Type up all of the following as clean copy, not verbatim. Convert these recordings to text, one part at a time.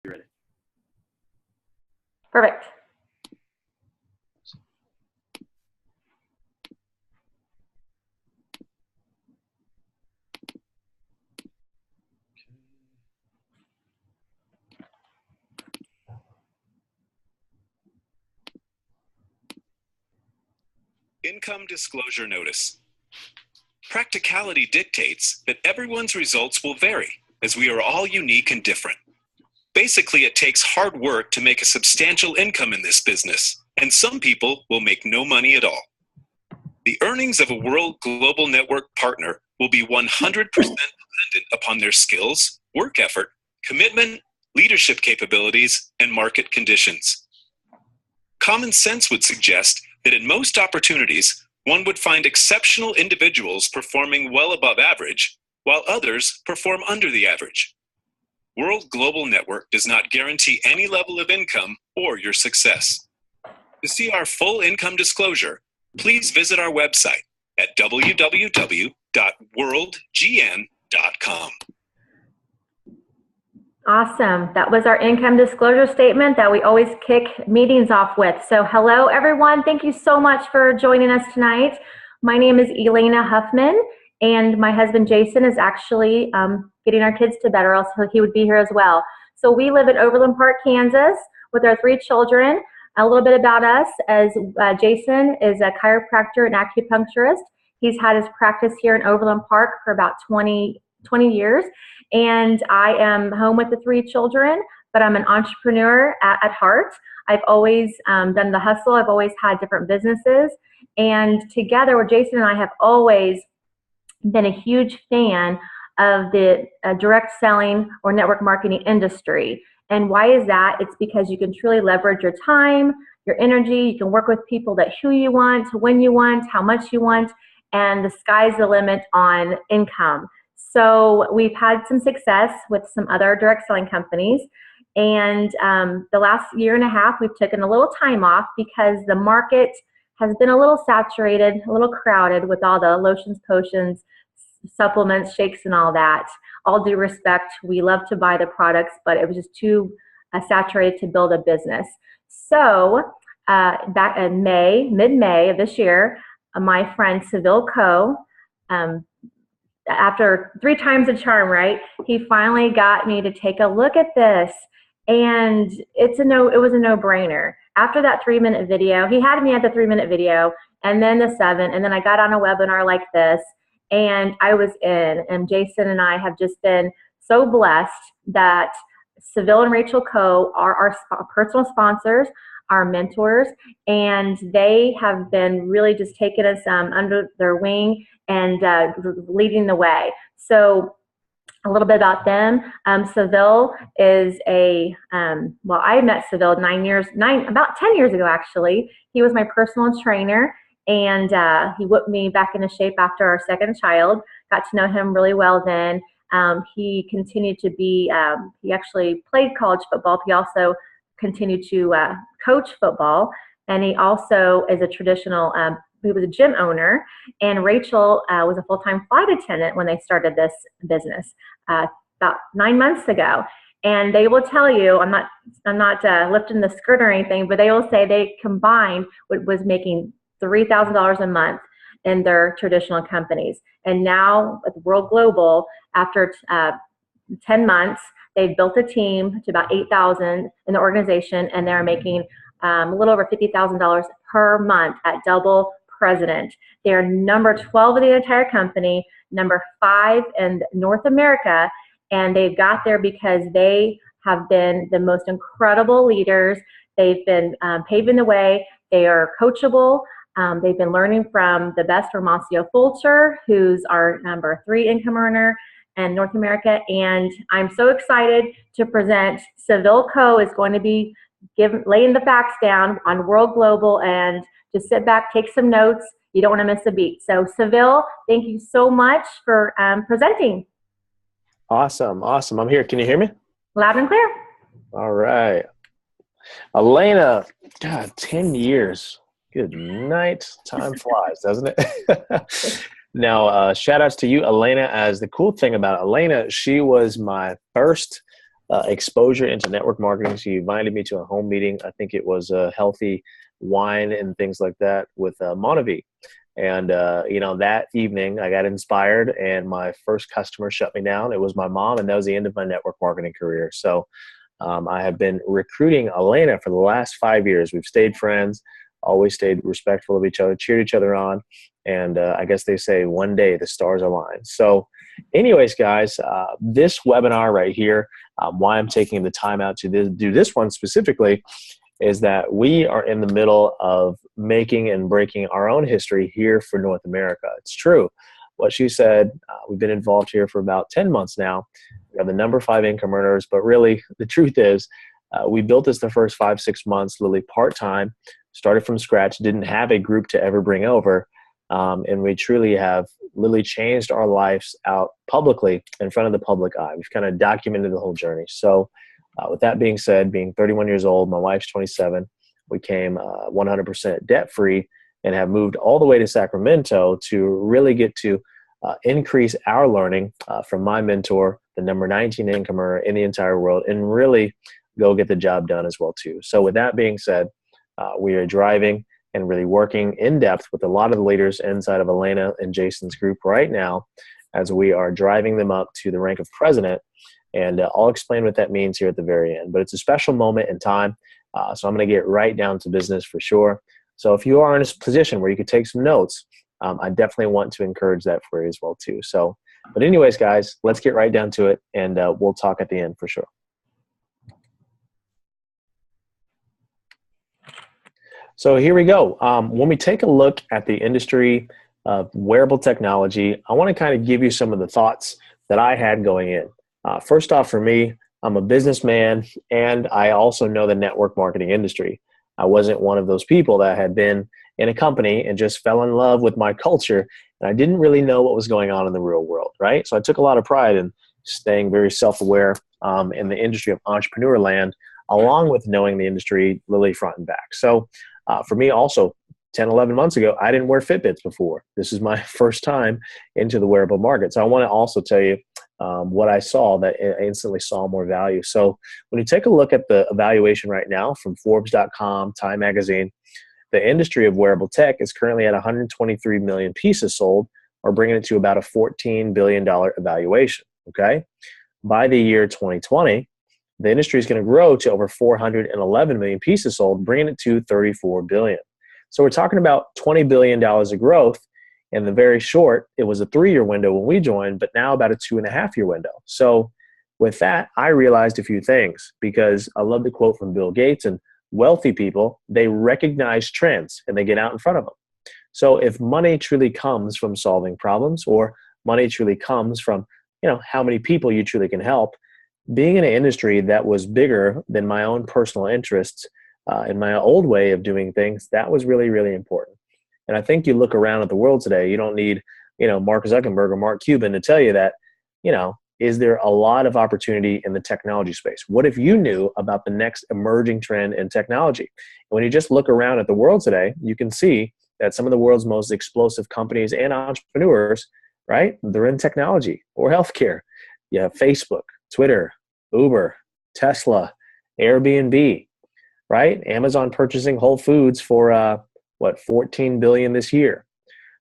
You're ready. Perfect. Income disclosure notice. Practicality dictates that everyone's results will vary, as we are all unique and different. Basically, it takes hard work to make a substantial income in this business, and some people will make no money at all. The earnings of a World Global Network partner will be 100% dependent upon their skills, work effort, commitment, leadership capabilities, and market conditions. Common sense would suggest that in most opportunities, one would find exceptional individuals performing well above average, while others perform under the average. World Global Network does not guarantee any level of income or your success. To see our full income disclosure, please visit our website at www.worldgn.com. Awesome. That was our income disclosure statement that we always kick meetings off with. So hello, everyone. Thank you so much for joining us tonight. My name is Elaina Huffman, and my husband Jason is actually getting our kids to bed, or else he would be here as well. So we live in Overland Park, Kansas, with our 3 children. A little bit about us, as Jason is a chiropractor and acupuncturist. He's had his practice here in Overland Park for about 20 years. And I am home with the 3 children, but I'm an entrepreneur at heart. I've always done the hustle. I've always had different businesses. And together with Jason and I have always been a huge fan of the direct selling or network marketing industry. And why is that? It's because you can truly leverage your time, your energy. You can work with people that who you want, when you want, how much you want, and the sky's the limit on income. So we've had some success with some other direct selling companies. And the last year and a half, we've taken a little time off because the market has been a little saturated, a little crowded with all the lotions, potions, supplements, shakes, and all that. All due respect, we love to buy the products, but it was just too saturated to build a business. So back in mid-May of this year, my friend Seville Co., after 3 times the charm, right? He finally got me to take a look at this, and it was a no-brainer. After that 3-minute video, he had me at the 3-minute video, and then the 7, and then I got on a webinar like this, and I was in. And Jason and I have just been so blessed that Seville and Rachel Co. are our personal sponsors, our mentors, and they have been really just taking us under their wing and leading the way. So a little bit about them. Seville is I met Seville about 10 years ago, actually. He was my personal trainer, and he whipped me back into shape after our 2nd child. Got to know him really well then. He continued to be, he actually played college football, but he also continued to coach football. And he also is a traditional, he was a gym owner. And Rachel was a full-time flight attendant when they started this business about 9 months ago. And they will tell you, I'm not lifting the skirt or anything, but they will say they combined was making $3,000 a month in their traditional companies. And now with World Global, after 10 months, they've built a team to about 8,000 in the organization, and they're making a little over $50,000 per month at double president. They're number 12 of the entire company, number 5 in North America, and they've got there because they have been the most incredible leaders. They've been paving the way. They are coachable. They've been learning from the best, Romancio Fulcher, who's our number 3 income earner in North America. And I'm so excited to present Seville Co. is going to be laying the facts down on World Global, and just sit back, take some notes. You don't want to miss a beat. So Seville, thank you so much for presenting. Awesome. I'm here. Can you hear me? Loud and clear. All right. Elaina, God, 10 years. Good night. Time flies, doesn't it? Now, shout outs to you, Elaina. As the cool thing about Elaina, she was my first exposure into network marketing. She invited me to a home meeting. I think it was a healthy wine and things like that with Monavie. And, that evening I got inspired and my first customer shut me down. It was my mom, and that was the end of my network marketing career. So I have been recruiting Elaina for the last 5 years. We've stayed friends, always stayed respectful of each other, cheered each other on. And I guess they say one day the stars align. So anyways, guys, this webinar right here, why I'm taking the time out to do this one specifically is that we are in the middle of making and breaking our own history here for North America. It's true. What she said, we've been involved here for about 10 months now. We are the number 5 income earners, but really the truth is we built this the first 5-6 months, literally part-time, started from scratch, didn't have a group to ever bring over. And we truly have literally changed our lives out publicly in front of the public eye. We've kind of documented the whole journey. So with that being said, being 31 years old, my wife's 27, we came 100% debt-free and have moved all the way to Sacramento to really get to increase our learning from my mentor, the number 19 income earner in the entire world, and really go get the job done as well too. So with that being said, we are driving and really working in depth with a lot of the leaders inside of Elaina and Jason's group right now as we are driving them up to the rank of president. And I'll explain what that means here at the very end. But it's a special moment in time, so I'm going to get right down to business for sure. So if you are in a position where you could take some notes, I definitely want to encourage that for you as well too. So, but anyways, guys, let's get right down to it, and we'll talk at the end for sure. So here we go. When we take a look at the industry of wearable technology, I want to kind of give you some of the thoughts that I had going in. First off, for me, I'm a businessman, and I also know the network marketing industry. I wasn't one of those people that had been in a company and just fell in love with my culture, and I didn't really know what was going on in the real world, right? So I took a lot of pride in staying very self-aware in the industry of entrepreneur land, along with knowing the industry literally front and back. So for me also, 10, 11 months ago, I didn't wear Fitbits before. This is my first time into the wearable market. So I want to also tell you what I saw that I instantly saw more value. So when you take a look at the evaluation right now from Forbes.com, Time Magazine, the industry of wearable tech is currently at 123 million pieces sold, or bringing it to about a $14 billion evaluation, okay? By the year 2020, the industry is going to grow to over 411 million pieces sold, bringing it to 34 billion. So we're talking about $20 billion of growth. In the very short, it was a 3-year window when we joined, but now about a 2.5-year window. So with that, I realized a few things, because I love the quote from Bill Gates, and wealthy people, they recognize trends and they get out in front of them. So if money truly comes from solving problems, or money truly comes from, how many people you truly can help, being in an industry that was bigger than my own personal interests in my old way of doing things, that was really, really important. And I think you look around at the world today, you don't need, Mark Zuckerberg or Mark Cuban to tell you that, is there a lot of opportunity in the technology space? What if you knew about the next emerging trend in technology? And when you just look around at the world today, you can see that some of the world's most explosive companies and entrepreneurs, right, they're in technology or healthcare. You have Facebook, Twitter, Uber, Tesla, Airbnb, right? Amazon purchasing Whole Foods for, $14 billion this year.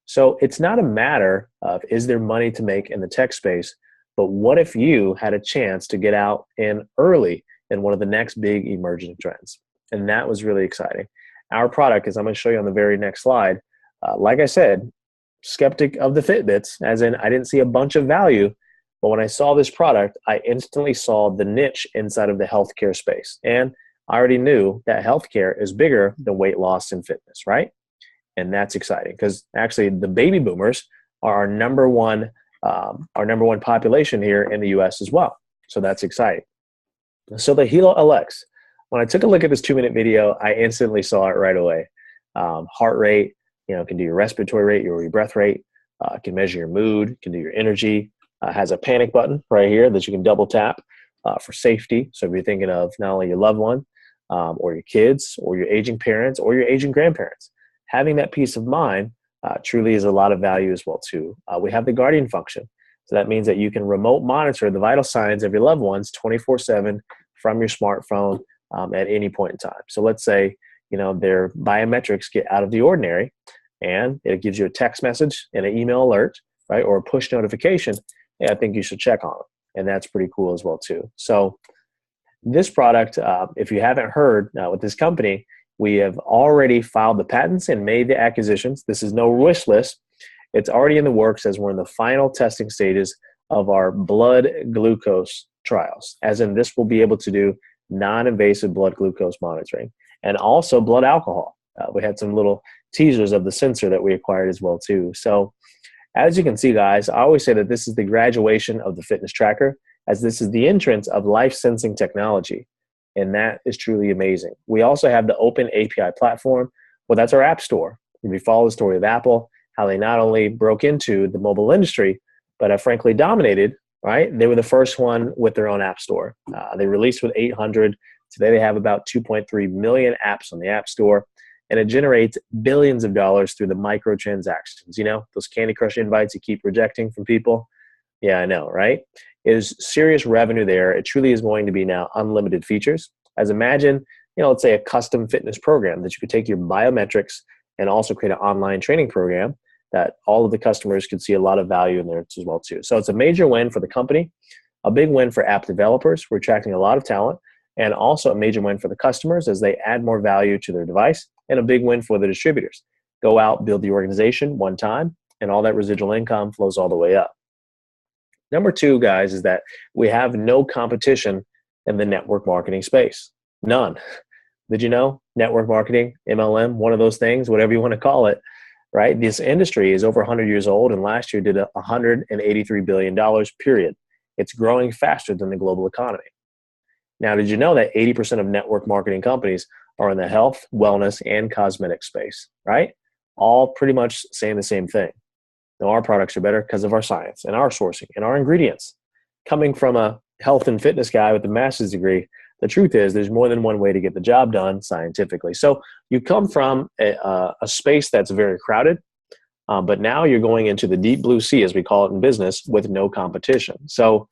So it's not a matter of is there money to make in the tech space, but what if you had a chance to get out in early in one of the next big emerging trends? And that was really exciting. Our product, as I'm going to show you on the very next slide, like I said, skeptic of the Fitbits, as in I didn't see a bunch of value, but when I saw this product, I instantly saw the niche inside of the healthcare space. And I already knew that healthcare is bigger than weight loss and fitness, right? And that's exciting, because actually the baby boomers are our number one population here in the US as well. So that's exciting. So the Hilo LX, when I took a look at this 2-minute video, I instantly saw it right away. Heart rate, can do your respiratory rate, your breath rate, can measure your mood, can do your energy, has a panic button right here that you can double tap for safety. So if you're thinking of not only your loved one, or your kids, or your aging parents, or your aging grandparents, having that peace of mind truly is a lot of value as well too. We have the guardian function. So that means that you can remote monitor the vital signs of your loved ones 24/7 from your smartphone at any point in time. So let's say, their biometrics get out of the ordinary and it gives you a text message and an email alert, right? Or a push notification. Hey, I think you should check on them. And that's pretty cool as well too. So this product, if you haven't heard with this company, we have already filed the patents and made the acquisitions. This is no wish list. It's already in the works as we're in the final testing stages of our blood glucose trials, as in this will be able to do non-invasive blood glucose monitoring and also blood alcohol. We had some little teasers of the sensor that we acquired as well too. So as you can see, guys, I always say that this is the graduation of the fitness tracker, as this is the entrance of life sensing technology. And that is truly amazing. We also have the open API platform. Well, that's our app store. If you follow the story of Apple, how they not only broke into the mobile industry, but have frankly dominated, right? They were the first one with their own app store. They released with 800. Today they have about 2.3 million apps on the app store, and it generates billions of dollars through the microtransactions. Those Candy Crush invites you keep rejecting from people. Yeah, I know, right? Is serious revenue there. It truly is going to be now unlimited features. As imagine, let's say a custom fitness program that you could take your biometrics and also create an online training program that all of the customers could see a lot of value in there as well too. So it's a major win for the company, a big win for app developers. We're attracting a lot of talent, and also a major win for the customers as they add more value to their device, and a big win for the distributors. Go out, build the organization one time, and all that residual income flows all the way up. Number two, guys, is that we have no competition in the network marketing space. None. Did you know? Network marketing, MLM, one of those things, whatever you want to call it, right? This industry is over 100 years old, and last year did $183 billion, period. It's growing faster than the global economy. Now, did you know that 80% of network marketing companies are in the health, wellness, and cosmetic space, right? All pretty much saying the same thing. Now, our products are better because of our science and our sourcing and our ingredients. Coming from a health and fitness guy with a master's degree, the truth is there's more than one way to get the job done scientifically. So you come from a space that's very crowded, but now you're going into the deep blue sea, as we call it in business, with no competition. So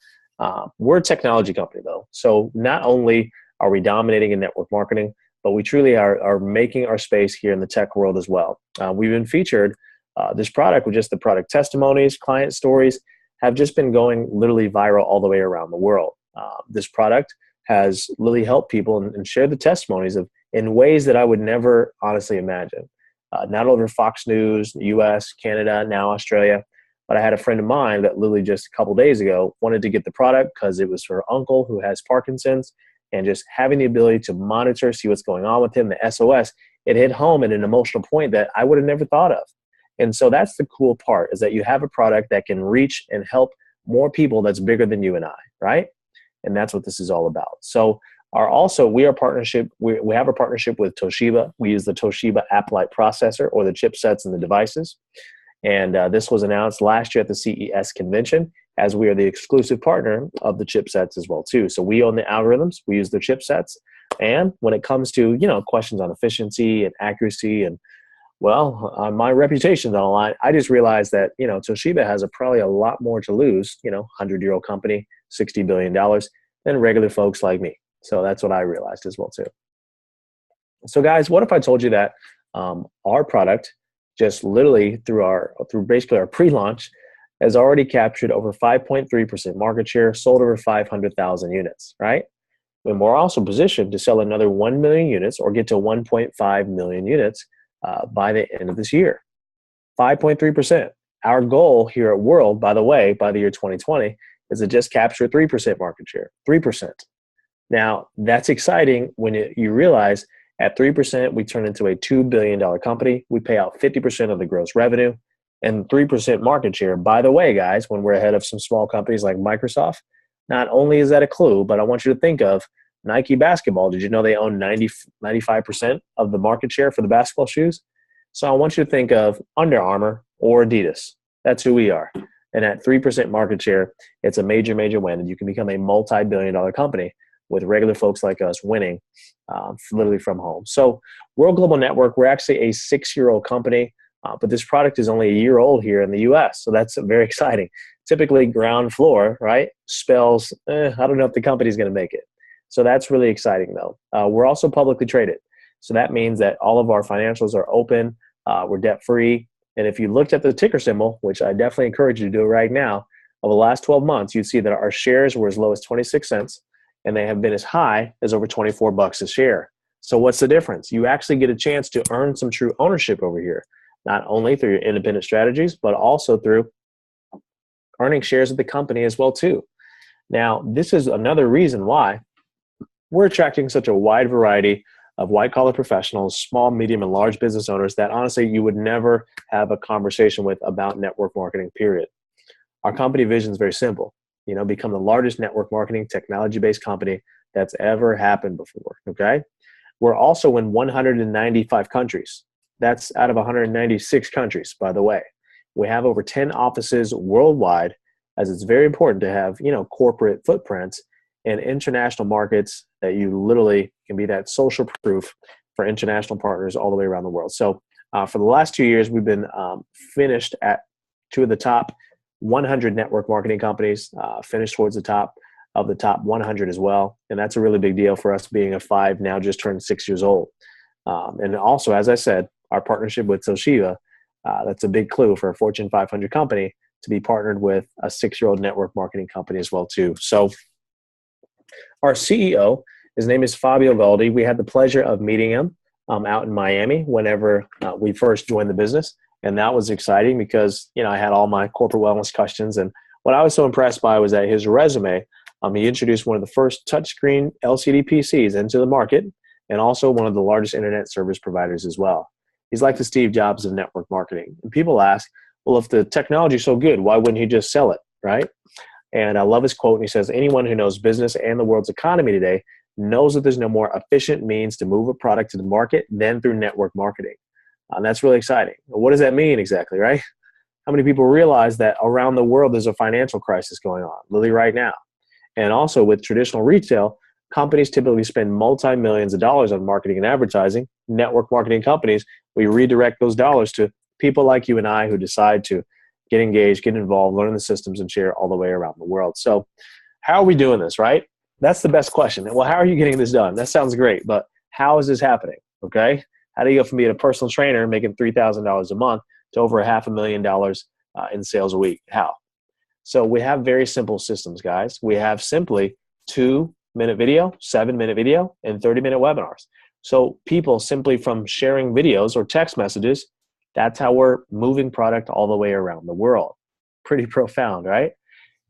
we're a technology company, though. So not only are we dominating in network marketing, but we truly are making our space here in the tech world as well. We've been featured, this product with just the product testimonies, client stories, have just been going literally viral all the way around the world. This product has really helped people and shared the testimonies in ways that I would never honestly imagine. Not over Fox News, US, Canada, now Australia, but I had a friend of mine that literally just a couple days ago wanted to get the product because it was her uncle who has Parkinson's, and just having the ability to monitor, see what's going on with him, the SOS, it hit home at an emotional point that I would have never thought of. And so that's the cool part, is that you have a product that can reach and help more people that's bigger than you and I, right? And that's what this is all about. So we have a partnership with Toshiba. We use the Toshiba Applight processor, or the chipsets and the devices. And this was announced last year at the CES convention, as we are the exclusive partner of the chipsets as well too. So we own the algorithms, we use the chipsets. And when it comes to, questions on efficiency and accuracy and, my reputation's on the line, I just realized that, Toshiba has probably a lot more to lose, 100-year-old company, $60 billion, than regular folks like me. So that's what I realized as well too. So guys, what if I told you that our product, just literally through basically our pre-launch, has already captured over 5.3% market share, sold over 500,000 units, right? And we're also positioned to sell another 1 million units, or get to 1.5 million units by the end of this year. 5.3%. Our goal here at World, by the way, by the year 2020, is to just capture 3% market share, 3%. Now, that's exciting when you realize at 3%, we turn into a $2 billion company. We pay out 50% of the gross revenue, and 3% market share. By the way, guys, when we're ahead of some small companies like Microsoft, not only is that a clue, but I want you to think of Nike basketball. Did you know they own 95% of the market share for the basketball shoes? So I want you to think of Under Armour or Adidas. That's who we are. And at 3% market share, it's a major, major win. And you can become a multi-billion-dollar company with regular folks like us winning literally from home. So World Global Network, we're actually a 6-year-old company. But this product is only a year old here in the US. So that's very exciting. Typically ground floor, right? Spells, I don't know if the company's going to make it. So that's really exciting though. We're also publicly traded. So that means that all of our financials are open. We're debt free. And if you looked at the ticker symbol, which I definitely encourage you to do right now, over the last 12 months, you'd see that our shares were as low as 26 cents and they have been as high as over 24 bucks a share. So what's the difference? You actually get a chance to earn some true ownership over here, not only through your independent strategies, but also through earning shares of the company as well too. Now, this is another reason why we're attracting such a wide variety of white-collar professionals, small, medium, and large business owners that honestly you would never have a conversation with about network marketing, period. Our company vision is very simple. Become the largest network marketing technology-based company that's ever happened before, okay? We're also in 195 countries. That's out of 196 countries, by the way. We have over 10 offices worldwide, as it's very important to have, corporate footprints in international markets that you literally can be that social proof for international partners all the way around the world. So for the last 2 years, we've been finished at two of the top 100 network marketing companies, finished towards the top of the top 100 as well. And that's a really big deal for us being a 5, now just turned 6 years old. And also, as I said, our partnership with Toshiba, that's a big clue for a Fortune 500 company to be partnered with a 6-year-old network marketing company as well too. So our CEO, his name is Fabio Valdi. We had the pleasure of meeting him out in Miami whenever we first joined the business. And that was exciting because, I had all my corporate wellness questions. And what I was so impressed by was that his resume, he introduced one of the first touchscreen LCD PCs into the market and also one of the largest internet service providers as well. He's like the Steve Jobs of network marketing. And people ask, well, if the technology is so good, why wouldn't he just sell it, right? And I love his quote. And he says, anyone who knows business and the world's economy today knows that there's no more efficient means to move a product to the market than through network marketing. And that's really exciting. What does that mean exactly, right? How many people realize that around the world there's a financial crisis going on, literally right now? And also with traditional retail, companies typically spend multi-millions of dollars on marketing and advertising. Network marketing companies, we redirect those dollars to people like you and I who decide to get engaged, get involved, learn the systems, and share all the way around the world. So how are we doing this, right? That's the best question. Well, how are you getting this done? That sounds great, but how is this happening, okay? How do you go from being a personal trainer making $3,000 a month to over $500,000 in sales a week? How? So we have very simple systems, guys. We have simply 2-minute video, 7-minute video, and 30-minute webinars. So people simply from sharing videos or text messages, that's how we're moving product all the way around the world. Pretty profound, right?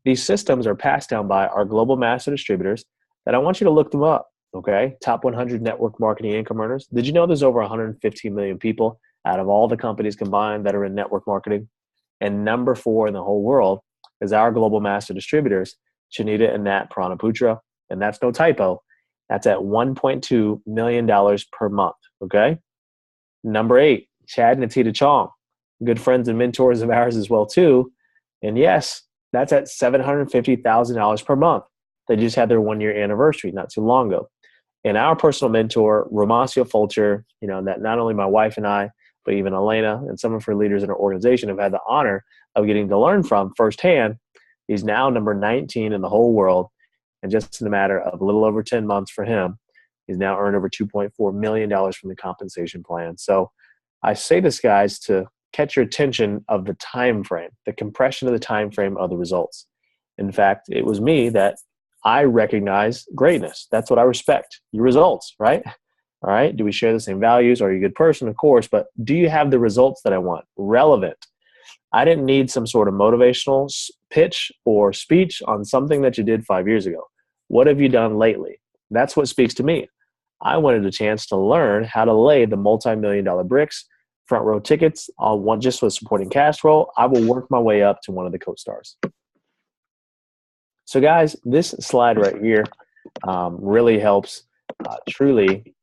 These systems are passed down by our global master distributors that I want you to look them up, okay? Top 100 network marketing income earners. Did you know there's over 115 million people out of all the companies combined that are in network marketing? And number 4 in the whole world is our global master distributors, Chinita and Nat Pranaputra. And that's no typo. That's at $1.2 million per month, okay? Number 8, Chad and Atita Chong, good friends and mentors of ours as well too. And yes, that's at $750,000 per month. They just had their 1-year anniversary not too long ago. And our personal mentor, Romasio Fulcher, that not only my wife and I, but even Elaina and some of her leaders in our organization have had the honor of getting to learn from firsthand. He's now number 19 in the whole world. And just in a matter of a little over 10 months for him, he's now earned over $2.4 million from the compensation plan. So I say this, guys, to catch your attention of the time frame, the compression of the time frame of the results. In fact, it was me that I recognize greatness. That's what I respect, your results, right? All right. Do we share the same values? Are you a good person? Of course. But do you have the results that I want? Relevant. I didn't need some sort of motivational pitch or speech on something that you did 5 years ago. What have you done lately? That's what speaks to me. I wanted a chance to learn how to lay the multi-million-dollar bricks, front row tickets on one just with supporting cast role. I will work my way up to one of the co-stars. So guys, this slide right here really helps truly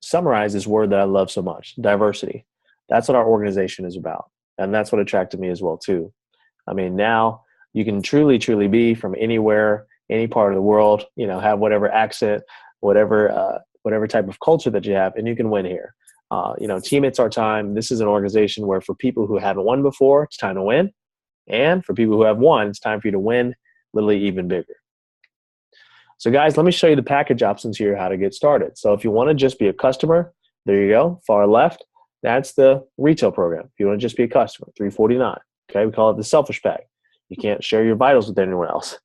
summarize this word that I love so much, diversity. That's what our organization is about. And that's what attracted me as well too. I mean, now you can truly be from anywhere, any part of the world, have whatever accent, whatever type of culture that you have, and you can win here. Team It's Our Time. This is an organization where for people who haven't won before, it's time to win. And for people who have won, it's time for you to win literally even bigger. So guys, let me show you the package options here, how to get started. So if you want to just be a customer, there you go, far left, that's the retail program. If you want to just be a customer, $349. Okay, we call it the selfish pack. You can't share your vitals with anyone else.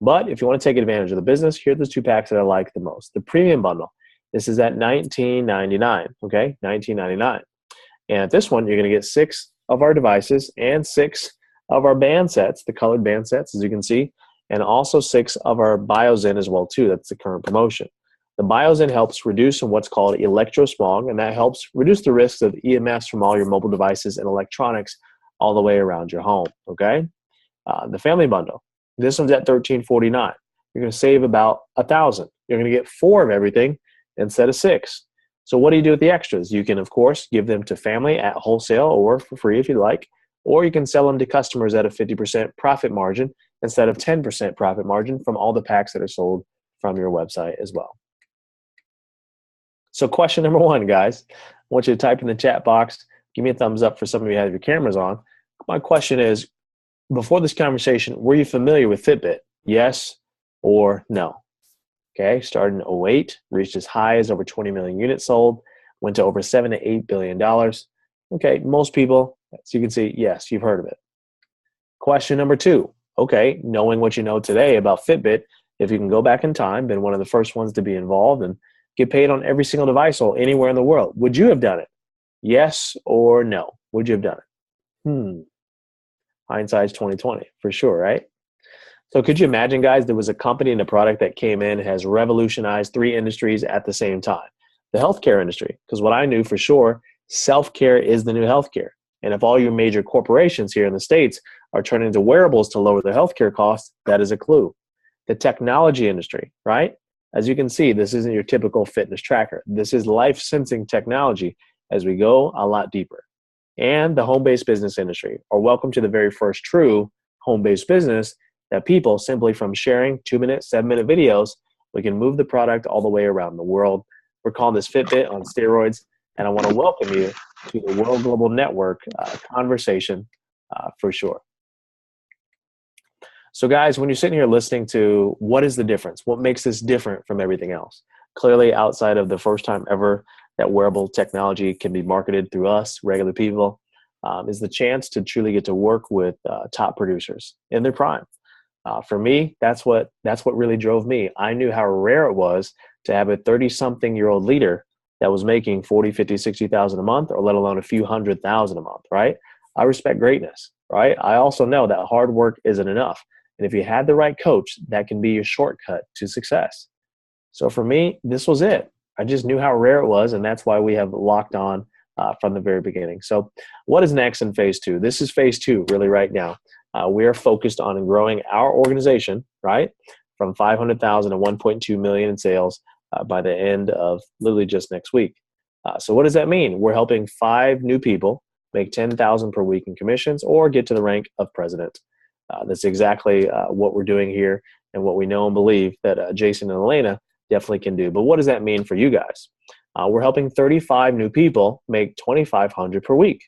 But if you want to take advantage of the business, here are the two packs that I like the most. The premium bundle, this is at $19.99, okay, $19.99. And at this one, you're going to get 6 of our devices and 6 of our band sets, the colored band sets, as you can see, and also 6 of our BioZen as well, too. That's the current promotion. The BioZen helps reduce what's called electrosmog, and that helps reduce the risks of EMFs from all your mobile devices and electronics all the way around your home, okay? The family bundle, this one's at $13.49. You're going to save about $1,000. You're going to get 4 of everything instead of 6. So what do you do with the extras? You can, of course, give them to family at wholesale or for free if you like, or you can sell them to customers at a 50% profit margin instead of 10% profit margin from all the packs that are sold from your website as well. So question number 1, guys, I want you to type in the chat box. Give me a thumbs up for some of you who have your cameras on. My question is, before this conversation, were you familiar with Fitbit? Yes or no? Okay, started in 2008, reached as high as over 20 million units sold, went to over $7 to $8 billion. Okay, most people, as you can see, yes, you've heard of it. Question number 2, okay, knowing what you know today about Fitbit, if you can go back in time, been one of the first ones to be involved and get paid on every single device or anywhere in the world, would you have done it? Yes or no? Would you have done it? Hindsight's 2020 for sure, right? So could you imagine, guys, there was a company and a product that came in, has revolutionized 3 industries at the same time. The healthcare industry, because what I knew for sure, self-care is the new healthcare. And if all your major corporations here in the States are turning to wearables to lower their healthcare costs, that is a clue. The technology industry, right? As you can see, this isn't your typical fitness tracker. This is life-sensing technology as we go a lot deeper. And the home-based business industry, or welcome to the very first true home-based business that people simply from sharing 2-minute, 7-minute videos, we can move the product all the way around the world. We're calling this Fitbit on steroids, and I want to welcome you to the World Global Network conversation for sure. So guys, when you're sitting here listening to what is the difference, what makes this different from everything else? Clearly outside of the first time ever that wearable technology can be marketed through us, regular people, is the chance to truly get to work with top producers in their prime. For me, that's what really drove me. I knew how rare it was to have a 30-something-year-old leader that was making 40, 50, 60,000 a month, or let alone a few $100,000 a month, right? I respect greatness, right? I also know that hard work isn't enough. And if you had the right coach, that can be your shortcut to success. So for me, this was it. I just knew how rare it was, and that's why we have locked on from the very beginning. So what is next in phase 2? This is phase 2 really right now. We are focused on growing our organization, right, from 500,000 to 1.2 million in sales by the end of literally just next week. So what does that mean? We're helping 5 new people make 10,000 per week in commissions or get to the rank of president. That's exactly what we're doing here and what we know and believe that Jason and Elaina definitely can do. But what does that mean for you guys? We're helping 35 new people make 2,500 per week.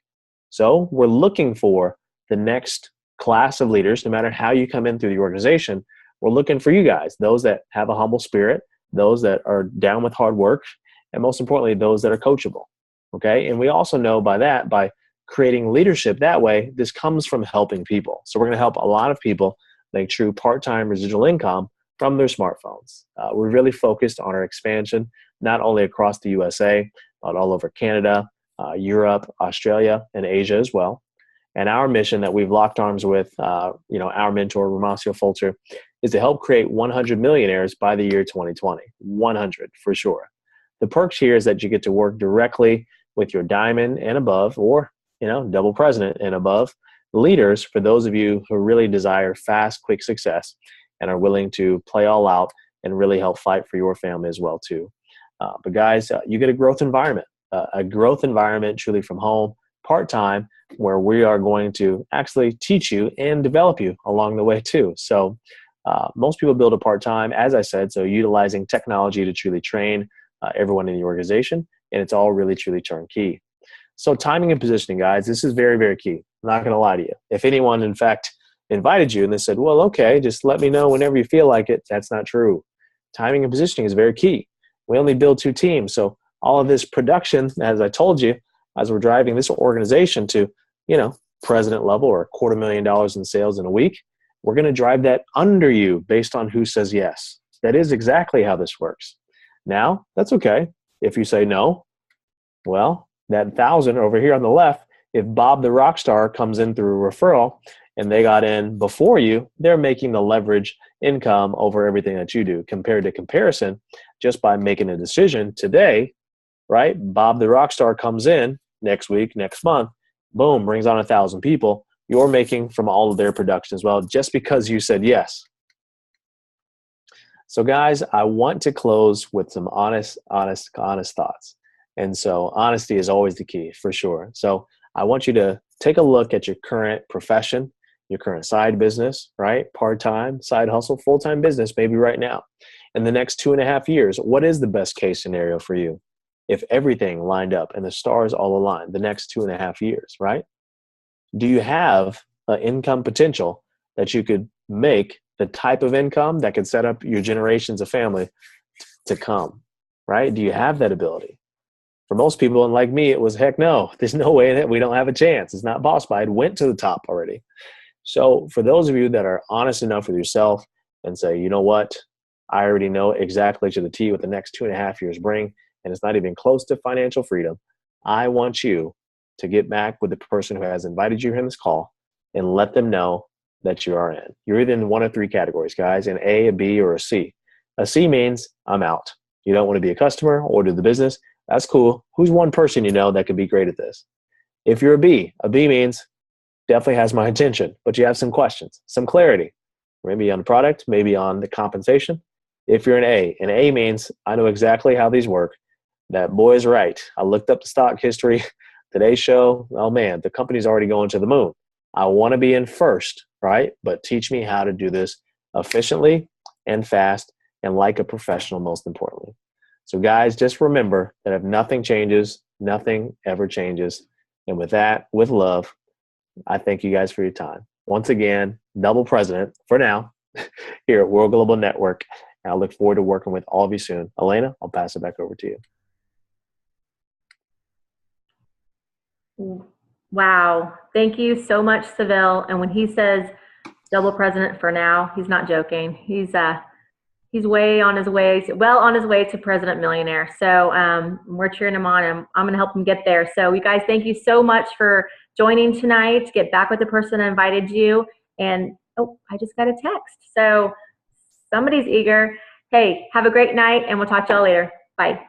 So we're looking for the next class of leaders, no matter how you come in through the organization. We're looking for you guys, those that have a humble spirit, those that are down with hard work, and most importantly, those that are coachable. Okay. And we also know by creating leadership that way, this comes from helping people. So we're going to help a lot of people make true part-time residual income from their smartphones. We're really focused on our expansion, not only across the USA, but all over Canada, Europe, Australia, and Asia as well. And our mission that we've locked arms with, our mentor, Ramasio Fulcher, is to help create 100 millionaires by the year 2020. 100 for sure. The perks here is that you get to work directly with your diamond and above, or double president and above leaders, for those of you who really desire fast, quick success and are willing to play all out and really help fight for your family as well too. But guys, you get a growth environment truly from home, part-time, where we are going to actually teach you and develop you along the way too. So most people build a part-time, as I said, so utilizing technology to truly train everyone in the organization. and it's all really, truly turnkey. So timing and positioning, guys, this is very, very key. I'm not going to lie to you. If anyone, in fact, invited you and they said, well, okay, just let me know whenever you feel like it, that's not true. Timing and positioning is very key. We only build 2 teams. So all of this production, as I told you, as we're driving this organization to, president level or $250,000 in sales in a week, we're going to drive that under you based on who says yes. That is exactly how this works. Now, that's okay. If you say no, well, that 1,000 over here on the left, if Bob the rock star comes in through a referral and they got in before you, they're making the leverage income over everything that you do compared to comparison just by making a decision today, right? Bob the rock star comes in next week, next month, boom, brings on 1,000 people. You're making from all of their production as well, just because you said yes. So guys, I want to close with some honest thoughts. And so honesty is always the key for sure. So I want you to take a look at your current profession, your current side business, right? Part-time, side hustle, full-time business, maybe right now. In the next 2.5 years, what is the best case scenario for you? If everything lined up and the stars all aligned, the next 2.5 years, right? Do you have an income potential that you could make the type of income that could set up your generations of family to come, right? Do you have that ability? For most people, and like me, it was heck no. There's no way that we don't have a chance. It's not possible. I went to the top already. So for those of you that are honest enough with yourself and say, you know what, I already know exactly to the T what the next 2.5 years bring, and it's not even close to financial freedom, I want you to get back with the person who has invited you here in this call and let them know that you are in. You're either in one of 3 categories, guys, an A, a B, or a C. A C means I'm out. You don't want to be a customer or do the business. That's cool. Who's one person you know that could be great at this? If you're a B means definitely has my attention, but you have some questions, some clarity, maybe on the product, maybe on the compensation. If you're an A means I know exactly how these work. That boy is right. I looked up the stock history, today's show. Oh man, the company's already going to the moon. I want to be in first, right? But teach me how to do this efficiently and fast and like a professional, most importantly. So guys, just remember that if nothing changes, nothing ever changes. And with that, with love, I thank you guys for your time. Once again, double president for now here at World Global Network. And I look forward to working with all of you soon. Elaina, I'll pass it back over to you. Wow. Thank you so much, Seville. And when he says double president for now, he's not joking. He's way on his way, well on his way to president millionaire. So we're cheering him on, and I'm going to help him get there. So you guys, thank you so much for joining tonight. Get back with the person that invited you. And oh, I just got a text. So somebody's eager. Hey, have a great night, and we'll talk to y'all later. Bye.